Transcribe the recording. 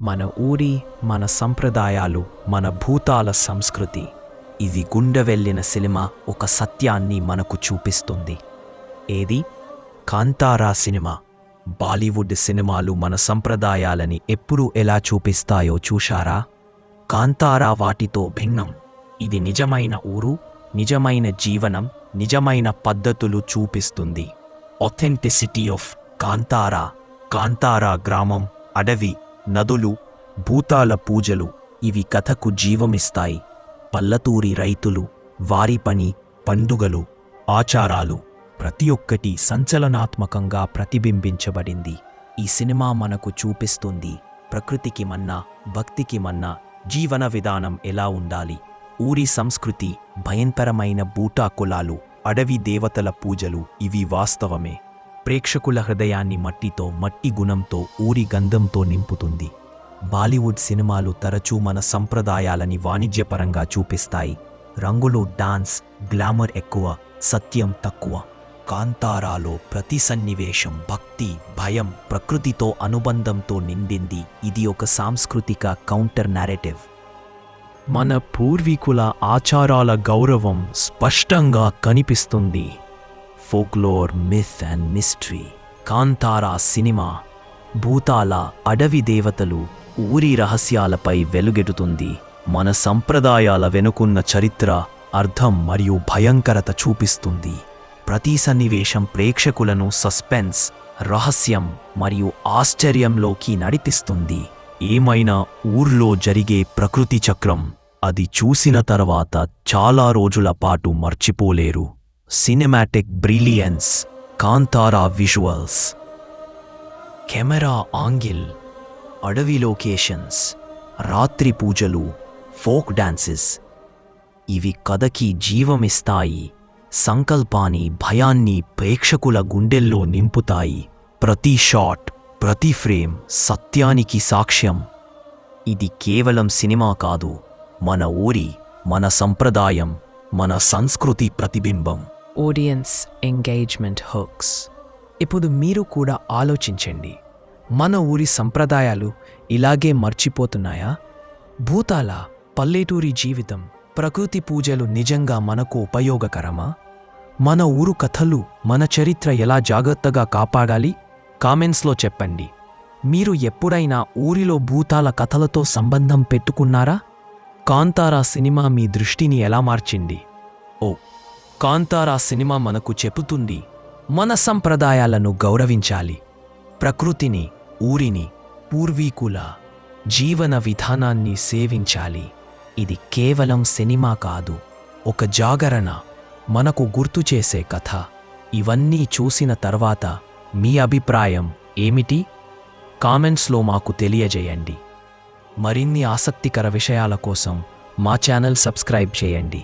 మన ఊరి, మన సంప్రదాయాలు, మన భూతాల సంస్కృతి. ఇది గుండె వెళ్ళిన సినిమా ఒక సత్యాన్ని మనకు చూపిస్తుంది. ఏది? కాంతారా సినిమా. బాలీవుడ్ సినిమాలు మన సంప్రదాయాలని ఎప్పుడు ఎలా చూపిస్తాయో చూశారా? కాంతారా వాటితో భిన్నం. ఇది నిజమైన ఊరు, నిజమైన జీవనం, నిజమైన పద్ధతులు చూపిస్తుంది. Authenticity of Kantara. కాంతారా గ్రామం, అడవి, నదులు, భూతాల పూజలు ఇవి కథకు జీవమిస్తాయి. పల్లతూరి రైతులు, వారి పని, పండుగలు, ఆచారాలు ప్రతి ఒక్కటి సంచలనాత్మకంగా ప్రతిబింబించబడింది. ఈ సినిమా మనకు చూపిస్తుంది ప్రకృతికి మన్నా, భక్తికి మన్నా జీవన విధానం ఎలా ఉండాలి. ఊరి సంస్కృతి, భయంకరమైన బూటా కులాలు, అడవి దేవతల పూజలు ఇవి వాస్తవమే. ప్రేక్షకుల హృదయాన్ని మట్టితో, మట్టి గుణంతో, ఊరి గంధంతో నింపుతుంది. బాలీవుడ్ సినిమాలు తరచూ మన సంప్రదాయాలని వాణిజ్యపరంగా చూపిస్తాయి. రంగులు, డాన్స్, గ్లామర్ ఎక్కువ, సత్యం తక్కువ. కాంతారాలో ప్రతి సన్నివేశం భక్తి, భయం, ప్రకృతితో అనుబంధంతో నిండింది. ఇది ఒక సాంస్కృతిక కౌంటర్ నారేటివ్. మన పూర్వీకుల ఆచారాల గౌరవం స్పష్టంగా కనిపిస్తుంది. Folklore, myth and mystery. Kantara cinema భూతాల, అడవి దేవతలు, ఊరి రహస్యాలపై వెలుగెడుతుంది. మన సంప్రదాయాల వెనుకున్న చరిత్ర, అర్థం మరియు భయంకరత చూపిస్తుంది. ప్రతి సన్నివేశం ప్రేక్షకులను సస్పెన్స్, రహస్యం మరియు ఆశ్చర్యంలోకి నడిపిస్తుంది. ఏమైనా ఊర్లో జరిగే ప్రకృతి చక్రం, అది చూసిన తర్వాత చాలా రోజుల పాటు మర్చిపోలేరు. Cinematic brilliance. Kantara visuals, camera angle, అడవి లొకేషన్స్, రాత్రి పూజలు, ఫోక్ డాన్సెస్ ఇవి కథకి జీవమిస్తాయి. సంకల్పాన్ని, భయాన్ని ప్రేక్షకుల గుండెల్లో నింపుతాయి. ప్రతి షాట్, ప్రతి ఫ్రేమ్ సత్యానికి సాక్ష్యం. ఇది కేవలం సినిమా కాదు, మన ఊరి, మన సంప్రదాయం, మన సంస్కృతి ప్రతిబింబం. Audience engagement hooks. ఇప్పుడు మీరు కూడా ఆలోచించండి, మన ఊరి సంప్రదాయాలు ఇలాగే మర్చిపోతున్నాయా? భూతాల, పల్లెటూరి జీవితం, ప్రకృతి పూజలు నిజంగా మనకు ఉపయోగకరమా? మన ఊరు కథలు, మన చరిత్ర ఎలా జాగ్రత్తగా కాపాడాలి? కామెంట్స్లో చెప్పండి. మీరు ఎప్పుడైనా ఊరిలో భూతాల కథలతో సంబంధం పెట్టుకున్నారా? కాంతారా సినిమా మీ దృష్టిని ఎలా మార్చింది? కాంతారా సినిమా మనకు చెబుతుంది, మన సంప్రదాయాలను గౌరవించాలి. ప్రకృతిని, ఊరిని, పూర్వీకుల జీవన విధానాన్ని సేవించాలి. ఇది కేవలం సినిమా కాదు, ఒక జాగరణ, మనకు గుర్తు చేసే కథ. ఇవన్నీ చూసిన తర్వాత మీ అభిప్రాయం ఏమిటి? కామెంట్స్లో మాకు తెలియజేయండి. మరిన్ని ఆసక్తికర విషయాల కోసం మా ఛానల్ సబ్స్క్రైబ్ చేయండి.